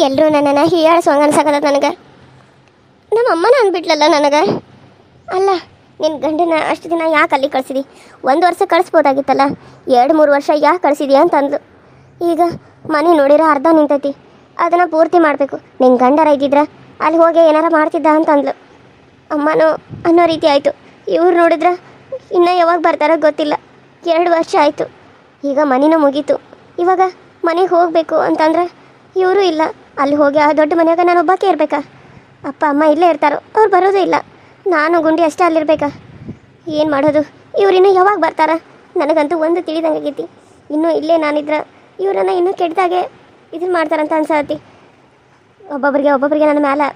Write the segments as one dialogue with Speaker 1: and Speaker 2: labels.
Speaker 1: ಎಲ್ಲರೂ ನನ್ನನ್ನು ಹೀಯಾಳಿಸೋಂಗೆ ಅನ್ಸಕತ್ತ ನನಗೆ. ನಮ್ಮ ಅಮ್ಮನ ಅಂದ್ಬಿಟ್ಲಲ್ಲ ನನಗೆ. ಅಲ್ಲ, ನಿನ್ನ ಗಂಡನ ಅಷ್ಟು ದಿನ ಯಾಕೆ ಅಲ್ಲಿ ಕಳಿಸಿದಿ? 1 ವರ್ಷ ಕಳಿಸ್ಬೋದಾಗಿತ್ತಲ್ಲ, 2-3 ವರ್ಷ ಯಾಕೆ ಕಳಿಸಿದಿ ಅಂತಂದ್ಲು. ಈಗ ಮನೆ ನೋಡಿರ ಅರ್ಧ ನಿಂತೈತಿ, ಅದನ್ನು ಪೂರ್ತಿ ಮಾಡಬೇಕು. ನಿನ್ನ ಗಂಡರ ಇದ್ದಿದ್ರೆ ಅಲ್ಲಿ ಹೋಗಿ ಏನಾರ ಮಾಡ್ತಿದ್ದ ಅಂತಂದ್ಲು. ಅಮ್ಮನೂ ಅನ್ನೋ ರೀತಿ ಆಯಿತು. ಇವ್ರು ನೋಡಿದ್ರೆ ಇನ್ನೂ ಯಾವಾಗ ಬರ್ತಾರೋ ಗೊತ್ತಿಲ್ಲ. 2 ವರ್ಷ ಆಯಿತು, ಈಗ ಮನೆನೂ ಮುಗೀತು. ಇವಾಗ ಮನೆಗೆ ಹೋಗಬೇಕು ಅಂತಂದ್ರೆ ಇವರು ಇಲ್ಲ. ಅಲ್ಲಿ ಹೋಗಿ ಆ ದೊಡ್ಡ ಮನೆಯಾಗ ನಾನು ಒಬ್ಬಾಕೆ ಇರಬೇಕಾ? ಅಪ್ಪ ಅಮ್ಮ ಇಲ್ಲೇ ಇರ್ತಾರೋ, ಅವ್ರು ಬರೋದೇ ಇಲ್ಲ. ನಾನು ಗುಂಡಿ ಅಷ್ಟೇ ಅಲ್ಲಿರ್ಬೇಕಾ? ಏನು ಮಾಡೋದು? ಇವ್ರಿನ್ನೂ ಯಾವಾಗ ಬರ್ತಾರ? ನನಗಂತೂ ಒಂದು ತಿಳಿದಂಗಾಗೈತಿ. ಇನ್ನೂ ಇಲ್ಲೇ ನಾನಿದ್ರೆ ಇವರನ್ನು ಇನ್ನೂ ಕೆಟ್ಟದಾಗೆ ಇದನ್ನು ಮಾಡ್ತಾರಂತ ಅನ್ಸತ್ತಿ. ಒಬ್ಬೊಬ್ಬರಿಗೆ ನನ್ನ ಮ್ಯಾಲೆ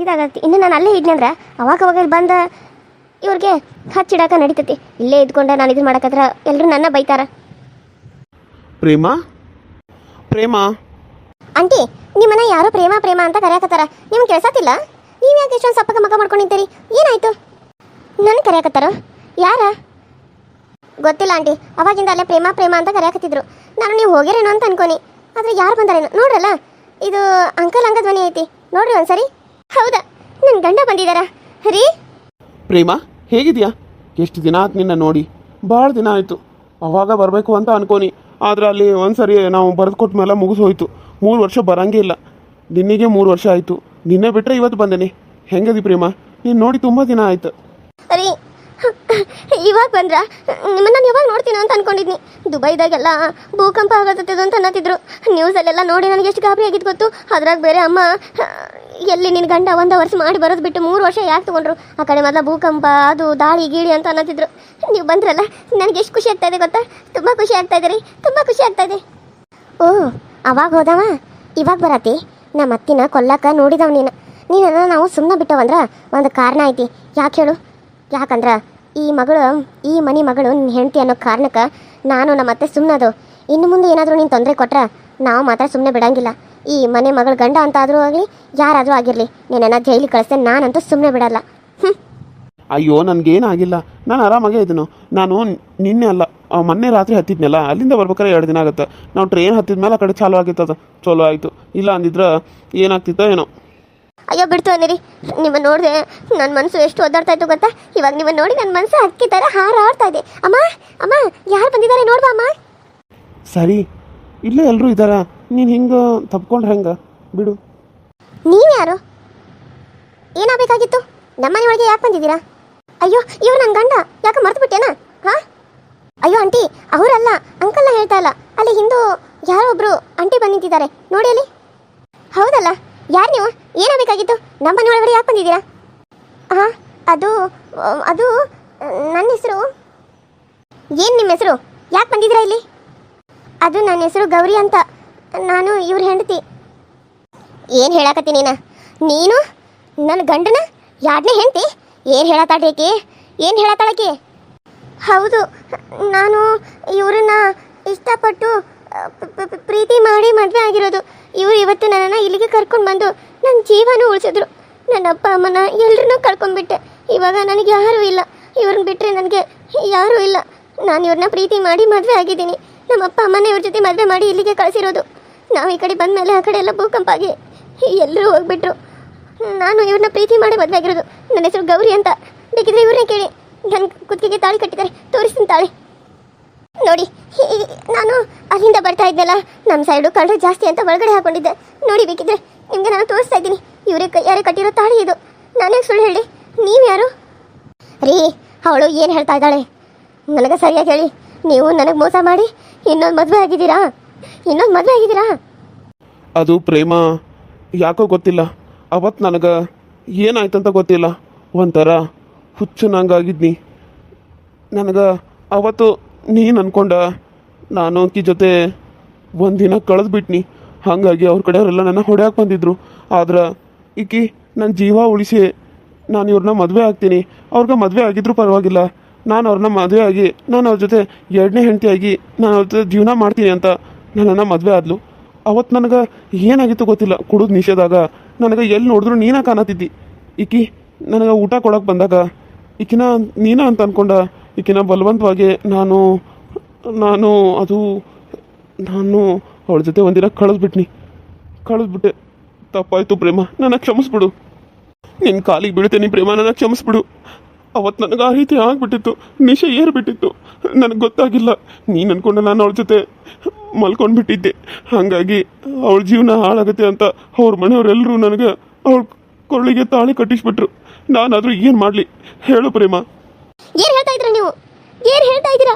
Speaker 1: ಇದಾಗತ್ತಿ. ಇನ್ನು ನಾನು ಅಲ್ಲೇ ಇದ್ನಂದ್ರೆ ಅವಾಗ ಇಲ್ಲಿ ಬಂದು ಇವ್ರಿಗೆ ಹಚ್ಚಿಡಾಕ ನಡೀತೈತಿ. ಇಲ್ಲೇ ಇದ್ಕೊಂಡು ನಾನು ಇದನ್ನು ಮಾಡಕತ್ರ ಎಲ್ಲರೂ ನನ್ನ ಬೈತಾರ.
Speaker 2: ಪ್ರೇಮ ಪ್ರೇಮ
Speaker 1: ಆಂಟಿ, ನಿಮ್ಮನ್ನ ಯಾರೋ ಪ್ರೇಮ ಪ್ರೇಮ ಅಂತ ಕರೆಯಕತ್ತಾರ. ನಿಮ್ಗೆ ಕೇಳ್ಸತ್ತಿಲ್ಲ? ನೀವು ಯಾಕೆ ಇಷ್ಟೊಂದು ಸಪ್ಪಕ ಮಕ್ಕ ಮಾಡ್ಕೊಂಡು ನಿಂತೀರಿ? ಏನಾಯ್ತು? ನನ್ನ ಕರೆಯಕತ್ತಾರೋ? ಯಾರ ಗೊತ್ತಿಲ್ಲ ಆಂಟಿ. ಅವಾಗಿಂದ ಅಲ್ಲೇ ಪ್ರೇಮ ಪ್ರೇಮ ಅಂತ ಕರೆಯಕತ್ತಿದ್ರು. ನಾನು ನೀವು ಹೋಗಿರೇನೋ ಅಂತ ಅನ್ಕೋನಿ. ಆದರೆ ಯಾರು ಬಂದಾರೇನೋ ನೋಡ್ರಲ್ಲ, ಇದು ಅಂಕಲ್ ಅಂಗ ಧ್ವನಿ ಐತಿ ನೋಡ್ರಿ ಒಂದ್ಸರಿ. ಹೌದಾ, ನನ್ನ ಗಂಡ ಬಂದಿದ್ದಾರ ರೀ.
Speaker 2: ಪ್ರೇಮ ಹೇಗಿದೆಯಾ? ಎಷ್ಟು ದಿನ ಆಯ್ತು ನಿನ್ನ ನೋಡಿ, ಭಾಳ ದಿನ ಆಯಿತು. ಅವಾಗ ಬರಬೇಕು ಅಂತ ಅನ್ಕೋನಿ, ಆದರೆ ಅಲ್ಲಿ ಒಂದ್ಸರಿ ನಾವು ಬರೆದು ಕೊಟ್ಟ ಮೇಲೆ ಮುಗಿಸೋಯ್ತು. 3 ವರ್ಷ ಬರಂಗೇ ಇಲ್ಲ. ನಿನ್ನೆಗೆ 3 ವರ್ಷ ಆಯಿತು. ನಿನ್ನೆ ಬಿಟ್ಟರೆ ಇವತ್ತು ಬಂದೇನೆ. ಹೆಂಗದಿ ಪ್ರೇಮ? ನೀನು ನೋಡಿ ತುಂಬ ದಿನ ಆಯ್ತು.
Speaker 1: ರೀ, ಇವಾಗ ಬಂದ್ರ? ನಿಮ್ಮನ್ನ ಯಾವಾಗ ನೋಡ್ತೀನೋ ಅಂತ ಅನ್ಕೊಂಡಿದ್ನಿ. ದುಬೈದಾಗೆಲ್ಲ ಭೂಕಂಪ ಆಗತ್ತದ ಅಂತ ಅನ್ನತ್ತಿದ್ರು. ನ್ಯೂಸಲ್ಲೆಲ್ಲ ನೋಡಿ ನನಗೆ ಎಷ್ಟು ಗಾಬರಿ ಆಗಿದ್ದು ಗೊತ್ತು. ಅದ್ರಾಗ ಬೇರೆ ಅಮ್ಮ ಎಲ್ಲಿ ನಿನ್ನ ಗಂಡ 1 ವರ್ಷ ಮಾಡಿ ಬರೋದು ಬಿಟ್ಟು 3 ವರ್ಷ ಯಾಕೆ ತೊಗೊಂಡ್ರು? ಆ ಕಡೆ ಮೊದಲ ಭೂಕಂಪ, ಅದು ದಾಳಿ ಗೀಳಿ ಅಂತ ಅನ್ನತ್ತಿದ್ರು. ನೀವು ಬಂದ್ರಲ್ಲ, ನನಗೆ ಎಷ್ಟು ಖುಷಿ ಆಗ್ತಾ ಇದೆ ಗೊತ್ತಾ? ತುಂಬ ಖುಷಿ ಆಗ್ತಾ ಇದೆ ರೀ, ತುಂಬ ಖುಷಿ ಆಗ್ತಾ ಇದೆ. ಓ, ಅವಾಗ ಹೋದವ ಇವಾಗ ಬರತಿ? ನಮ್ಮ ಅತ್ತಿನ ಕೊಲ್ಲಕ್ಕ ನೋಡಿದವ ನೀನು ನಾವು ಸುಮ್ಮನೆ ಬಿಟ್ಟವಂದ್ರೆ ಒಂದು ಕಾರಣ ಐತಿ. ಯಾಕೆ ಹೇಳು? ಯಾಕಂದ್ರೆ ಈ ಮನೆ ಮಗಳು ನಿನ್ನ ಹೆಂಡತಿ ಅನ್ನೋ ಕಾರಣಕ್ಕೆ ನಾನು ನಮ್ಮ ಅತ್ತೆ ಸುಮ್ಮನದು. ಇನ್ನು ಮುಂದೆ ಏನಾದರೂ ನೀನು ತೊಂದರೆ ಕೊಟ್ರೆ ನಾವು ಮಾತ್ರ ಸುಮ್ಮನೆ ಬಿಡಂಗಿಲ್ಲ. ಈ ಮನೆ ಮಗಳು ಗಂಡ ಅಂತ ಆದರೂ ಆಗಲಿ, ಯಾರಾದರೂ ಆಗಿರಲಿ, ನಿನ್ನನ್ನು ಜೈಲಿಗೆ ಕಳಿಸ್ತೇನೆ. ನಾನಂತೂ ಸುಮ್ಮನೆ ಬಿಡಲ್ಲ.
Speaker 2: ಅಯ್ಯೋ, ನನಗೇನಾಗಿಲ್ಲ, ನಾನು ಆರಾಮಾಗೇ ಇದ್ದೀನು. ನಾನು ನಿನ್ನೆ ಅಲ್ಲ, ಮೊನ್ನೆ ರಾತ್ರಿ ಹತ್ತಿದ್ನಲ್ಲ, ಅಲ್ಲಿಂದ ಬರ್ಬೇಕಾದ್ರೆ 2 ದಿನ ಆಗುತ್ತೆ. ನಾವು ಟ್ರೈನ್ ಹತ್ತಿದ ಮೇಲೆ ಆ ಕಡೆ ಚಾಲು ಆಗಿತ್ತದ, ಚಲೋ ಆಯಿತು. ಇಲ್ಲ ಅಂದಿದ್ರೆ ಏನಾಗ್ತಿತ್ತೋ ಏನೋ.
Speaker 1: ಅಯ್ಯೋ ಬಿಡ್ತು ಅನ್ನಿರಿ, ನಿಮ್ಮ ನೋಡಿದೆ ನನ್ನ ಮನಸ್ಸು ಎಷ್ಟು ಒದ್ದಾಡ್ತಾ ಇತ್ತು ಗೊತ್ತಾ? ಇವಾಗ ನಿಮ್ಮ ನೋಡಿ ನನ್ನ ಮನಸ್ಸು ಅಕ್ಕಿ ಥರ ಹಾರಾಡ್ತಾ ಇದೆ. ಅಮ್ಮ ಅಮ್ಮ, ಯಾರು ಬಂದಿದ್ದಾರೆ ನೋಡ್ಬಾ ಅಮ್ಮ.
Speaker 2: ಸರಿ, ಇಲ್ಲೇ ಎಲ್ಲರೂ ಇದ್ದಾರ, ನೀನು ಹಿಂಗೆ ತಪ್ಕೊಂಡ್ರೆ ಹೆಂಗೆ? ಬಿಡು.
Speaker 1: ನೀವು ಯಾರು? ಏನಾಗಬೇಕಾಗಿತ್ತು? ನಮ್ಮನೆ ಒಳಗೆ ಯಾಕೆ ಬಂದಿದ್ದೀರಾ? ಅಯ್ಯೋ, ಇವ್ರು ನನ್ನ ಗಂಡ. ಯಾಕೆ ಮರ್ತು ಬಿಟ್ಟೇನಾ? ಹಾಂ? ಅಯ್ಯೋ ಆಂಟಿ, ಅವರಲ್ಲ, ಅಂಕಲ್ನ ಹೇಳ್ತಾ ಇಲ್ಲ. ಅಲ್ಲಿ ಹಿಂದೂ ಯಾರೋ ಒಬ್ರು ಆಂಟಿ ಬಂದು ನಿಂತಿದ್ದಾರೆ ನೋಡಿ ಅಲ್ಲಿ. ಹೌದಲ್ಲ, ಯಾರು ನೀವು? ಏನಾಗಬೇಕಾಗಿತ್ತು? ನಮ್ಮನೆ ಒಳಗಡೆ ಯಾಕೆ ಬಂದಿದ್ದೀರಾ? ಹಾಂ, ಅದು ಅದು ನನ್ನ ಹೆಸರು. ಏನು ನಿಮ್ಮ ಹೆಸರು? ಯಾಕೆ ಬಂದಿದ್ದೀರಾ ಇಲ್ಲಿ? ಅದು ನನ್ನ ಹೆಸರು ಗೌರಿ ಅಂತ. ನಾನು ಇವ್ರ ಹೆಂಡತಿ. ಏನು ಹೇಳಕತ್ತಿ ನೀನು ನನ್ನ ಗಂಡನ 2ನೇ ಹೆಂಡತಿ? ಏನು ಹೇಳತ್ತಾಳೇಕೆ? ಏನು ಹೇಳತ್ತಾಳಕ್ಕೆ? ಹೌದು, ನಾನು ಇವ್ರನ್ನ ಇಷ್ಟಪಟ್ಟು ಪ್ರೀತಿ ಮಾಡಿ ಮದುವೆ ಆಗಿರೋದು. ಇವರು ಇವತ್ತು ನನ್ನನ್ನು ಇಲ್ಲಿಗೆ ಕರ್ಕೊಂಡು ಬಂದು ನನ್ನ ಜೀವನೂ ಉಳಿಸಿದ್ರು. ನನ್ನ ಅಪ್ಪ ಅಮ್ಮನ ಎಲ್ಲರನ್ನೂ ಕಳ್ಕೊಂಡ್ಬಿಟ್ಟೆ. ಇವಾಗ ನನಗೆ ಯಾರೂ ಇಲ್ಲ. ಇವ್ರನ್ನ ಬಿಟ್ಟರೆ ನನಗೆ ಯಾರೂ ಇಲ್ಲ. ನಾನು ಇವ್ರನ್ನ ಪ್ರೀತಿ ಮಾಡಿ ಮದುವೆ ಆಗಿದ್ದೀನಿ. ನಮ್ಮ ಅಪ್ಪ ಅಮ್ಮನೇ ಇವ್ರ ಜೊತೆ ಮದುವೆ ಮಾಡಿ ಇಲ್ಲಿಗೆ ಕಳಿಸಿರೋದು. ನಾವು ಈ ಕಡೆ ಬಂದ ಮೇಲೆ ಆ ಕಡೆ ಎಲ್ಲ ಭೂಕಂಪ ಆಗಿ ಎಲ್ಲರೂ ಹೋಗ್ಬಿಟ್ರು. ನಾನು ಇವ್ರನ್ನ ಪ್ರೀತಿ ಮಾಡಿ ಮದುವೆ ಆಗಿರೋದು. ನನ್ನ ಹೆಸರು ಗೌರಿ ಅಂತ. ಬೇಕಿದ್ರೆ ಇವ್ರನ್ನೇ ಕೇಳಿ. ನನ್ನ ಕುತ್ತಿಗೆಗೆ ತಾಳಿ ಕಟ್ಟಿದ್ದಾರೆ, ತೋರಿಸ್ತೀನಿ ತಾಳಿ ನೋಡಿ. ನಾನು ಅಲ್ಲಿಂದ ಬರ್ತಾ ಇದ್ದೆಲ್ಲ, ನಮ್ಮ ಸೈಡು ಕಳ್ಳರು ಜಾಸ್ತಿ ಅಂತ ಒಳಗಡೆ ಹಾಕೊಂಡಿದ್ದೆ ನೋಡಿ. ಬೇಕಿದ್ರೆ ನಿಮಗೆ ನಾನು ತೋರಿಸ್ತಾ ಇದ್ದೀನಿ. ಇವರೇ ಯಾರೇ ಕಟ್ಟಿರೋ ತಾಳಿ ಇದು. ನಾನೇ ಸುಳ್ಳು ಹೇಳಿ? ನೀವು ಯಾರು ರೀ? ಅವಳು ಏನು ಹೇಳ್ತಾ ಇದ್ದಾಳೆ ನನಗೆ ಸರಿಯಾಗಿ ಹೇಳಿ. ನೀವು ನನಗೆ ಮೋಸ ಮಾಡಿ ಇನ್ನೊಂದು ಮದುವೆ ಆಗಿದ್ದೀರಾ?
Speaker 2: ಅದು ಪ್ರೇಮ, ಯಾಕೋ ಗೊತ್ತಿಲ್ಲ. ಅವತ್ತು ನನಗೆ ಏನಾಯ್ತಂತ ಗೊತ್ತಿಲ್ಲ, ಒಂಥರ ಹುಚ್ಚು ನಂಗಾಗಿದ್ನಿ. ನನಗೆ ಅವತ್ತು ನೀನು ಅನ್ಕೊಂಡ ನಾನು ಆಕಿ ಜೊತೆ ಒಂದಿನ ಕಳೆದ್ಬಿಟ್ನಿ. ಹಾಗಾಗಿ ಅವ್ರ ಕಡೆಯವರೆಲ್ಲ ನನ್ನ ಹೊಡ್ಯಾಕೆ ಬಂದಿದ್ರು. ಆದ್ರೆ ಈಕಿ ನನ್ನ ಜೀವ ಉಳಿಸಿ ನಾನು ಇವ್ರನ್ನ ಮದುವೆ ಆಗ್ತೀನಿ. ಅವ್ರಿಗೆ ಮದುವೆ ಆಗಿದ್ರು ಪರವಾಗಿಲ್ಲ, ನಾನು ಅವ್ರನ್ನ ಮದುವೆ ಆಗಿ ನಾನು ಅವ್ರ ಜೊತೆ 2ನೇ ಹೆಂಡತಿಯಾಗಿ ನಾನು ಅವ್ರ ಜೊತೆ ಜೀವನ ಮಾಡ್ತೀನಿ ಅಂತ ನನ್ನನ್ನು ಮದುವೆ ಆದ್ಲು. ಅವತ್ತು ನನಗೆ ಏನಾಗಿತ್ತು ಗೊತ್ತಿಲ್ಲ. ಕುಡಿದು ನಿಷೇಧಾಗ ನನಗೆ ಎಲ್ಲಿ ನೋಡಿದ್ರು ನೀನ ಕಾಣತಿದ್ದಿ. ಈಕಿ ನನಗೆ ಊಟ ಕೊಡೋಕೆ ಬಂದಾಗ ಈಕಿನ ನೀನ ಅಂತ ಅನ್ಕೊಂಡ ಈಕಿನ ಬಲವಂತವಾಗಿ ನಾನು ಅವಳ ಜೊತೆ ಒಂದಿನ ಕಳೆದ್ಬಿಟ್ನಿ. ಕಳೆದ್ಬಿಟ್ಟೆ. ತಪ್ಪಾಯ್ತು ಪ್ರೇಮ, ನನ್ನ ಕ್ಷಮಿಸ್ಬಿಡು. ನಿನ್ನ ಕಾಲಿಗೆ ಬೀಳ್ತೇನೆ ಪ್ರೇಮ, ನನ್ನ ಕ್ಷಮಿಸ್ಬಿಡು. ಅವತ್ತು ನನಗೆ ಆ ರೀತಿ ಆಗ್ಬಿಟ್ಟಿತ್ತು, ನಿಶೆ ಏರ್ಬಿಟ್ಟಿತ್ತು, ನನಗೆ ಗೊತ್ತಾಗಿಲ್ಲ. ನೀನು ಅನ್ಕೊಂಡು ನಾನು ಅವಳ ಜೊತೆ ಮಲ್ಕೊಂಡ್ಬಿಟ್ಟಿದ್ದೆ. ಹಾಗಾಗಿ ಅವಳ ಜೀವನ ಹಾಳಾಗುತ್ತೆ ಅಂತ ಅವ್ರ ಮನೆಯವರೆಲ್ಲರೂ ನನಗೆ ಅವಳ ಕೊಳ್ಳಿಗೆ ತಾಳಿ ಕಟ್ಟಿಸ್ಬಿಟ್ರು. ನಾನಾದರೂ ಏನು ಮಾಡಲಿ ಹೇಳು ಪ್ರೇಮ?
Speaker 1: ಏನು ಹೇಳ್ತಾ ಇದ್ದೀರಾ ನೀವು? ಏನು ಹೇಳ್ತಾ ಇದ್ದೀರಾ?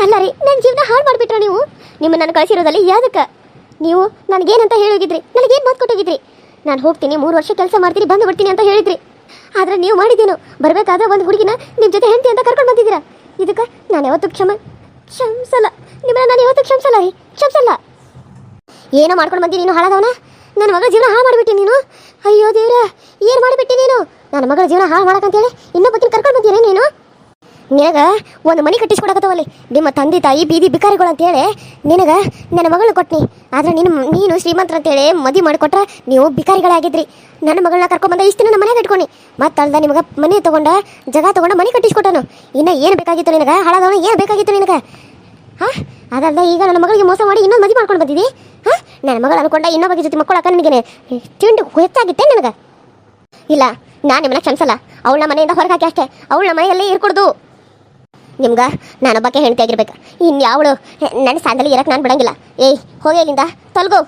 Speaker 1: ಅಲ್ಲ ರೀ, ನನ್ನ ಜೀವನ ಹಾಳು ಮಾಡಿಬಿಟ್ರ ನೀವು? ನಿಮ್ಮನ್ನು ನಾನು ಕಳಿಸಿರೋದಲ್ಲಿ ಯಾವುದಕ್ಕೆ? ನೀವು ನನಗೇನಂತ ಹೇಳೋಗಿದ್ರಿ? ನನಗೇನು ಮಾತು ಕೊಟ್ಟೋಗಿದ್ರಿ? ನಾನು ಹೋಗ್ತೀನಿ, 3 ವರ್ಷ ಕೆಲಸ ಮಾಡ್ತೀನಿ, ಬಂದು ಬಿಡ್ತೀನಿ ಅಂತ ಹೇಳಿದ್ರಿ. ಆದರೆ ನೀವು ಮಾಡಿದ್ದೇನು? ಬರಬೇಕಾದ್ರೆ ಒಂದು ಹುಡುಗಿನ ನಿಮ್ಮ ಜೊತೆ ಹೆಂಡತಿ ಅಂತ ಕರ್ಕೊಂಡು ಬಂದಿದ್ದೀರಾ. ಇದಕ್ಕೆ ನಾನು ಯಾವತ್ತೂ ಕ್ಷಮಿಸಲ್ಲ. ನಿಮ್ಮನ್ನ ನಾನು ಯಾವತ್ತೂ ಕ್ಷಮಿಸಲ್ಲ ರೀ, ಕ್ಷಮಿಸಲ್ಲ. ಏನೋ ಮಾಡ್ಕೊಂಡು ಬಂದಿ ನೀನು, ಹಾಳಾದವನ. ನನ್ನ ಮಗಳ ಜೀವನ ಹಾಳು ಮಾಡಿಬಿಟ್ಟಿ ನೀನು. ಅಯ್ಯೋ ದೇವ್ರ, ಏನು ಮಾಡಿಬಿಟ್ಟಿ ನೀನು? ನನ್ನ ಮಗಳ ಜೀವನ ಹಾಳು ಮಾಡಕ್ಕಂತೇಳಿ ಇನ್ನೊಬ್ಬಕಿನ ಕರ್ಕೊಂಡು ಬಂದಿರೇ ನೀನು? ನಿನಗೆ ಒಂದು ಮನೆ ಕಟ್ಟಿಸ್ಕೊಡಕತ್ತವಲ್ಲಿ ನಿಮ್ಮ ತಂದೆ ತಾಯಿ ಬೀದಿ ಬಿಕಾರಿಗಳು ಅಂತೇಳಿ ನಿನಗೆ ನನ್ನ ಮಗಳನ್ನ ಕೊಟ್ನಿ. ಆದರೆ ನೀನು ಶ್ರೀಮಂತರ ಅಂತೇಳಿ ಮದುವೆ ಮಾಡಿಕೊಟ್ರೆ ನೀವು ಬಿಕಾರಿಗಳಾಗಿದ್ರಿ. ನನ್ನ ಮಗಳನ್ನ ಕರ್ಕೊಂಡ್ಬಂದ ಇಷ್ಟು ನನ್ನ ಮನೆಗೆ ಇಟ್ಕೊನಿ. ಮತ್ತು ಅಲ್ದ ನಿಮಗೆ ಮನೆ ತೊಗೊಂಡ ಜಾಗ ತೊಗೊಂಡು ಮನೆ ಕಟ್ಟಿಸ್ಕೊಟ್ಟನು. ಇನ್ನು ಏನು ಬೇಕಾಗಿತ್ತು ನಿನಗೆ? ಹಾಳಾದವನು ಏನು ಬೇಕಾಗಿತ್ತು ನಿನಗೆ? ಹಾಂ, ಅದಲ್ದ ಈಗ ನನ್ನ ಮಗಳಿಗೆ ಮೋಸ ಮಾಡಿ ಇನ್ನೊಂದು ಮದುವೆ ಮಾಡ್ಕೊಂಡು ಬಂದಿದ್ದಿ. ಹಾಂ, ನನ್ನ ಮಗಳು ಅನ್ಕೊಂಡ ಇನ್ನೊಬ್ಬ ಜೊತೆ ಮಕ್ಕಳಕ್ಕ ನಿನಗೆ ತಿಂಡು ಹೆಚ್ಚಾಗಿತ್ತೆ ನನಗೆ. ಇಲ್ಲ, ನಾನು ನಿಮ್ಮನ್ನ ಕ್ಷಮಿಸಲ್ಲ. ಅವಳ ಮನೆಯಿಂದ ಹೊರಗೆ ಹಾಕಿ ಅಷ್ಟೇ. ಅವಳ ಮನೆಯಲ್ಲೇ ಇರ್ಕೊಡ್ದು. ನಿಮ್ಗೆ ನಾನೊಬ್ಬಕ್ಕೆ ಹೆಂಡತಿ ಆಗಿರ್ಬೇಕು. ಇನ್ಯಾವಳು ನನ್ನ ಸ್ಥಾನದಲ್ಲಿ ಇರಕ್ಕೆ ನಾನು ಬಿಡಂಗಿಲ್ಲ. ಏಯ್, ಹೋಗಿ ಅಲ್ಲಿಂದ ತೊಲಗು.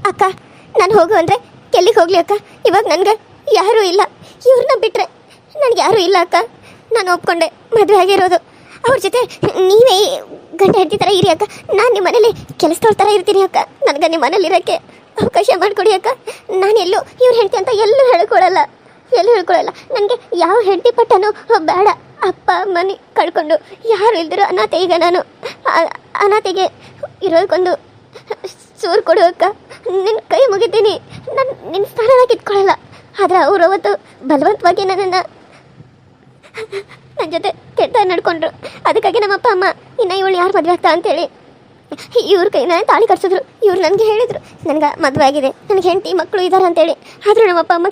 Speaker 1: ಅಕ್ಕ, ನಾನು ಹೋಗು ಅಂದರೆ ಎಲ್ಲಿಗೆ ಹೋಗಲಿ ಅಕ್ಕ? ಇವಾಗ ನನಗೆ ಯಾರೂ ಇಲ್ಲ. ಇವ್ರನ್ನ ಬಿಟ್ಟರೆ ನನಗೆ ಯಾರೂ ಇಲ್ಲ ಅಕ್ಕ. ನಾನು ಒಪ್ಕೊಂಡೆ ಮದುವೆ ಆಗಿರೋದು. ಅವ್ರ ಜೊತೆ ನೀವೇ ಗಂಡ ಹೆಂಡತಿ ಥರ ಇರಿ ಅಕ್ಕ. ನಾನು ನಿಮ್ಮ ಮನೇಲಿ ಕೆಲಸದವ್ರ ಥರ ಇರ್ತೀನಿ ಅಕ್ಕ. ನನಗೆ ನಿಮ್ಮ ಮನೇಲಿ ಇರೋಕ್ಕೆ ಅವಕಾಶ ಮಾಡಿಕೊಡಿ ಅಕ್ಕ. ನಾನು ಎಲ್ಲೂ ಇವ್ರ ಹೆಂಡತಿ ಅಂತ ಎಲ್ಲೂ ಹೇಳ್ಕೊಳ್ಳಲ್ಲ. ನನಗೆ ಯಾವ ಹೆಂಡತಿ ಪಟ್ಟನೂ ಬೇಡ. ಅಪ್ಪ ಮನೆ ಕಳ್ಕೊಂಡು ಯಾರು ಇಲ್ದಿರೋ ಅನಾಥೆ. ಈಗ ನಾನು ಅನಾಥೆಗೆ ಇರೋದಕ್ಕೊಂದು ಸೂರು ಕೊಡು ಅಕ್ಕ. ನಿನ್ನ ಕೈ ಮುಗಿತೀನಿ. ನಾನು ನಿನ್ನ ಸ್ಥಾನದಾಗ ಇಟ್ಕೊಳ್ಳಲ್ಲ. ಆದರೆ ಅವರು ಅವತ್ತು ಬಲವಂತವಾಗಿ ನನ್ನ ಜೊತೆ ಕೆಟ್ಟ ನಡ್ಕೊಂಡ್ರು. ಅದಕ್ಕಾಗಿ ನಮ್ಮ ಅಪ್ಪ ಅಮ್ಮ ಇನ್ನು ಇವಳು ಯಾರು ಮದುವೆ ಆಗ್ತಾ ಅಂತೇಳಿ ಇವ್ರ ಕೈನ ತಾಳಿ ಕಟ್ಸಿದ್ರು. ಇವ್ರು ನನಗೆ ಹೇಳಿದ್ರು ನನಗೆ ಮದುವೆ ಆಗಿದೆ, ನನಗೆ ಹೆಂಡತಿ ಮಕ್ಕಳು ಇದ್ದಾರೆ ಅಂತೇಳಿ. ಆದರೂ ನಮ್ಮ ಅಪ್ಪ ಅಮ್ಮ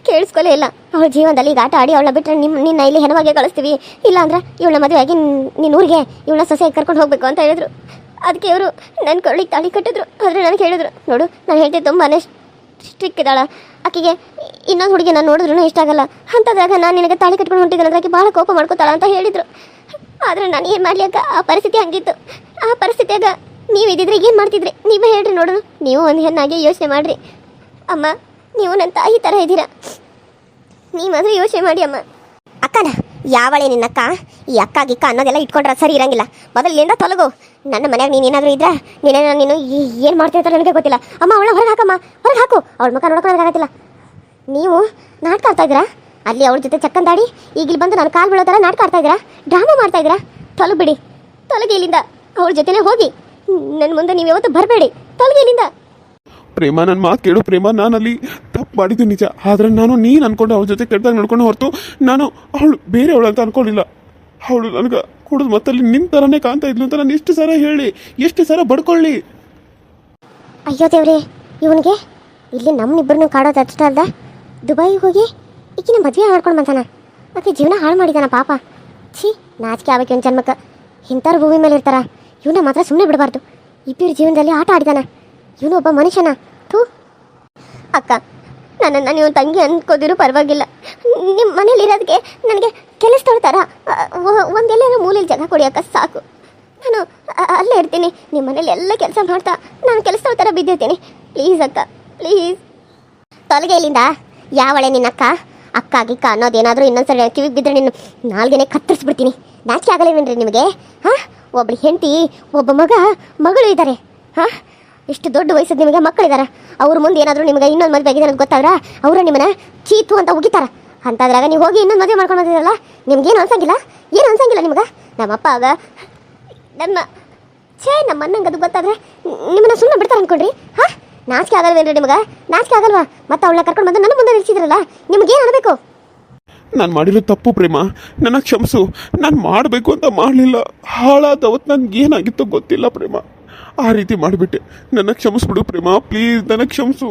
Speaker 1: ಕೇಳಿಸ್ಕೊಲೇ ಇಲ್ಲ. ಅವಳ ಜೀವನದಲ್ಲಿ ಈಗ ಆಟ ಆಡಿ ಅವಳನ್ನ ಬಿಟ್ಟರೆ ನಿನ್ನ ಇಲ್ಲಿ ಹೆಣವಾಗಿ ಕಳಿಸ್ತೀವಿ, ಇಲ್ಲ ಅಂದ್ರೆ ಇವಳನ್ನ ಮದುವೆ ಆಗಿ ನಿನ್ನ ಊರಿಗೆ ಇವಳನ್ನ ಸೊಸೆಯಾಗಿ ಕರ್ಕೊಂಡು ಹೋಗಬೇಕು ಅಂತ ಹೇಳಿದ್ರು. ಅದಕ್ಕೆ ಇವರು ನನ್ನ ಕೊಳ್ಳಿಗೆ ತಾಳಿ ಕಟ್ಟಿದ್ರು. ಆದರೆ ನನಗೆ ಹೇಳಿದ್ರು, ನೋಡು ನಾನು ಹೆಂಡತಿ ತುಂಬಾ ಸ್ಟ್ರಿಕ್ ಇದ್ದಾಳ, ಆಕೆಗೆ ಇನ್ನೊಂದು ಹುಡುಗಿ ನಾನು ನೋಡಿದ್ರು ಇಷ್ಟ ಆಗಲ್ಲ. ಅಂಥದ್ರಾಗ ನಾನು ನಿನಗೆ ತಾಳಿ ಕಟ್ಕೊಂಡು ಹೊಂಟಿದ್ದೇನೆ ಆಕೆ ಭಾಳ ಕೋಪ ಮಾಡ್ಕೋತಾಳ ಅಂತ ಹೇಳಿದರು. ಆದರೆ ನಾನು ಏನು ಮಾಡಲಿ ಅಕ್ಕ, ಆ ಪರಿಸ್ಥಿತಿ ಹಂಗಿತ್ತು. ಆ ಪರಿಸ್ಥಿತಿಯಾಗ ನೀವು ಇದ್ದಿದ್ರೆ ಏನು ಮಾಡ್ತಿದ್ರಿ? ನೀವೇ ಹೇಳ್ರಿ ನೋಡೋಣ. ನೀವು ಒಂದು ಹೆಣ್ಣಾಗಿ ಯೋಚನೆ ಮಾಡಿರಿ ಅಮ್ಮ. ನೀವು ನನ್ನ ತಾಯಿ ಥರ ಇದ್ದೀರಾ, ನೀವಾದರೂ ಯೋಚನೆ ಮಾಡಿ ಅಮ್ಮ. ಅಕ್ಕನ ಯಾವಳೆ ನಿನ್ನಕ್ಕ? ಈ ಅಕ್ಕ ಗಿಕ್ಕ ಅನ್ನೋದೆಲ್ಲ ಇಟ್ಕೊಂಡ್ರೆ ಸರಿ ಇರಂಗಿಲ್ಲ. ಮೊದಲಿಂದ ತೊಲಗು. ನನ್ನ ಮನ್ಯಾಗ ನೀನೇನಾದರೂ ಇದ್ರೆ ನೀನು ಏನು ಮಾಡ್ತಿರ್ತಾರೆ ನನಗೆ ಗೊತ್ತಿಲ್ಲ. ಅಮ್ಮ, ಅವಳ ಹೊರಗೆ ಹಾಕಮ್ಮ, ಹೊರಗೆ ಹಾಕು. ಅವಳ ಮುಖ ನೋಡ್ಕೊಳ್ಳೋದಾಗತ್ತಿಲ್ಲ. ನೀವು ನಾಟಕ ಆಡ್ತಾ ಇದ್ದೀರಾ ಅಲ್ಲಿ ಅವಳ ಜೊತೆ ಚಕ್ಕಂದಾಡಿ. ಈಗ ಇಲ್ಲಿ ಬಂದು ನಾನು ಕಾಲು ಬೀಳೋ ಥರ ನಾಟಕ ಆಡ್ತಾ ಇದ್ದೀರಾ, ಡ್ರಾಮಾ ಮಾಡ್ತಾ ಇದ್ದೀರಾ. ತೊಲಗಿಬಿಡಿ, ತೊಲಗಿ ಇಲ್ಲಿಂದ. ಅವಳ ಜೊತೆನೇ ಹೋಗಿ. ನನ್ನ ಮುಂದೆ ನೀವು ಯಾವತ್ತೂ ಬರಬೇಡಿ. ತೊಲಗಿ ಇಲ್ಲಿಂದ.
Speaker 2: ಪ್ರೇಮ, ನನ್ನ ಮಾತು ಕೇಳು ಪ್ರೇಮ. ನಾನಲ್ಲಿ ತಪ್ಪು ಮಾಡಿದ್ದು ನಿಜ. ಆದರೆ ನೀನು ಅನ್ಕೊಂಡು ಅವಳ ಜೊತೆ ಕೆಟ್ಟದಾಗ ನಡ್ಕೊಂಡು ಹೊರತು ನಾನು ಅವಳು ಬೇರೆ ಅವಳು ಅಂತ ಅನ್ಕೊಳ್ಳಿಲ್ಲ. ಅವಳು ನನಗೆ ಕುಡಿದು ಮತ್ತಲ್ಲಿ ನಿನ್ನ ಥರನೇ ಕಾಣ್ತಾ ಇದ್ಲು ಅಂತ ನಾನು ಎಷ್ಟು ಸಲ ಹೇಳಿ, ಎಷ್ಟು ಸಲ ಬಡ್ಕೊಳ್ಳಿ.
Speaker 1: ಅಯ್ಯೋ ದೇವ್ರಿ, ಇವನಿಗೆ ಇಲ್ಲಿ ನಮ್ಮನಿಬ್ಬರನ್ನು ಕಾಡೋದು ಅಷ್ಟ ಅಲ್ದ, ದುಬೈಗೆ ಹೋಗಿ ಈಗಿನ ಮದುವೆ ಮಾಡ್ಕೊಂಡು ಬಂದಾನ. ಆಕೆ ಜೀವನ ಹಾಳು ಮಾಡಿದಾನ ಪಾಪ. ಛೀ, ನಾಚಿಕೆ ಆಗ್ಬೇಕು ಇವನ ಜನ್ಮಕ್ಕೆ. ಇಂಥವ್ರು ಭೂಮಿ ಮೇಲೆ ಇರ್ತಾರ. ಇವನ್ನ ಮಾತ್ರ ಸುಮ್ಮನೆ ಬಿಡಬಾರ್ದು. ಇಬ್ಬರ ಜೀವನದಲ್ಲಿ ಆಟ ಆಡಿದಾನ. ಇವನು ಒಬ್ಬ ಮನುಷ್ಯನ. ಥೂ ಅಕ್ಕ, ನನ್ನನ್ನು ನೀವು ತಂಗಿ ಅನ್ಕೋದಿರು ಪರವಾಗಿಲ್ಲ. ನಿಮ್ಮ ಮನೇಲಿ ಇರೋದಕ್ಕೆ ನನಗೆ ಕೆಲಸದವ್ರ ಥರ ಒಂದೆಲ್ಲರೂ ಮೂಲೆಯಲ್ಲಿ ಜಾಗ ಕೊಡಿ ಅಕ್ಕ, ಸಾಕು. ನಾನು ಅಲ್ಲೇ ಇರ್ತೀನಿ. ನಿಮ್ಮ ಮನೇಲಿ ಎಲ್ಲ ಕೆಲಸ ಮಾಡ್ತಾ ನಾನು ಕೆಲಸದವ್ರ ಥರ ಬಿದ್ದಿರ್ತೀನಿ. ಪ್ಲೀಸ್ ಅಕ್ಕ, ಪ್ಲೀಸ್. ತೊಲಗೆ ಇಲ್ಲಿಂದ. ಯಾವಳೆ ನಿನ್ನಕ್ಕ? ಅಕ್ಕ ಗಿಕ್ಕ ಅನ್ನೋದೇನಾದರೂ ಇನ್ನೊಂದ್ಸರಿ ಕಿವಿಗೆ ಬಿದ್ದರೆ ನಿನ್ನ ನಾಲ್ಗೆನೆ ಕತ್ತರಿಸ್ಬಿಡ್ತೀನಿ. ನಾಚಿಕೆ ಆಗಲೇವೇನ್ರಿ ನಿಮಗೆ? ಹಾಂ, ಒಬ್ಬಳು ಹೆಂಡತಿ, ಒಬ್ಬ ಮಗಳು ಇದ್ದಾರೆ. ಹಾಂ, ಇಷ್ಟು ದೊಡ್ಡ ವಯಸ್ಸದ್ದು ನಿಮಗೆ ಮಕ್ಕಳಿದ್ದಾರೆ. ಅವ್ರ ಮುಂದೆ ಏನಾದರೂ ನಿಮಗೆ ಇನ್ನೊಂದು ಮದುವೆ ಆಗಿದೆ ಅಂತ ಗೊತ್ತಾದ್ರೆ ಅವರು ನಿಮ್ಮನ್ನ ಚೀತು ಅಂತ ಉಗಿತಾರೆ. ಅಂತಾದ್ರಾಗ ನೀವು ಹೋಗಿ ಇನ್ನೊಂದು ಮದುವೆ ಮಾಡ್ಕೊಂಡು ಬಂದಿರಲ್ಲ, ನಿಮ್ಗೇನು ಅನ್ಸಂಗಿಲ್ಲ? ಏನು ಅನ್ಸಂಗಿಲ್ಲ ನಿಮ್ಗೆ? ನಮ್ಮಪ್ಪ ಆಗ ನಮ್ಮ ಅನ್ನಂಗೆ ಅದು ಗೊತ್ತಾದ್ರೆ ನಿಮ್ಮನ್ನ ಸುಮ್ಮನೆ ಬಿಡ್ತಾರೆ ಅಂದ್ಕೊಂಡ್ರಿ? ಹಾಂ, ನಾಚಿಕೆ ಆಗಲ್ವೇನ್ರಿ ನಿಮ್ಗೆ? ನಾಚಿಕೆ ಆಗಲ್ವಾ? ಮತ್ತೆ ಅವಳನ್ನ ಕರ್ಕೊಂಡು ಬಂದು ನನ್ನ ಮುಂದೆ ನಿಲ್ಸಿದ್ರಲ್ಲ, ನಿಮ್ಗೇನು ಅನ್ಬೇಕು?
Speaker 2: ನಾನು ಮಾಡಿರೋ ತಪ್ಪು ಪ್ರೇಮ, ನನ್ನ ಕ್ಷಮಿಸು. ನಾನು ಮಾಡಬೇಕು ಅಂತ ಮಾಡಲಿಲ್ಲ. ಹಾಳಾದವತ್ತು ನನಗೇನಾಗಿತ್ತೋ ಗೊತ್ತಿಲ್ಲ ಪ್ರೇಮ. ಆ ರೀತಿ ಮಾಡಿಬಿಟ್ಟೆ. ನನ್ನ ಕ್ಷಮಿಸ್ಬಿಡು ಪ್ರೇಮ, ಪ್ಲೀಸ್, ನನ್ನ ಕ್ಷಮಿಸು.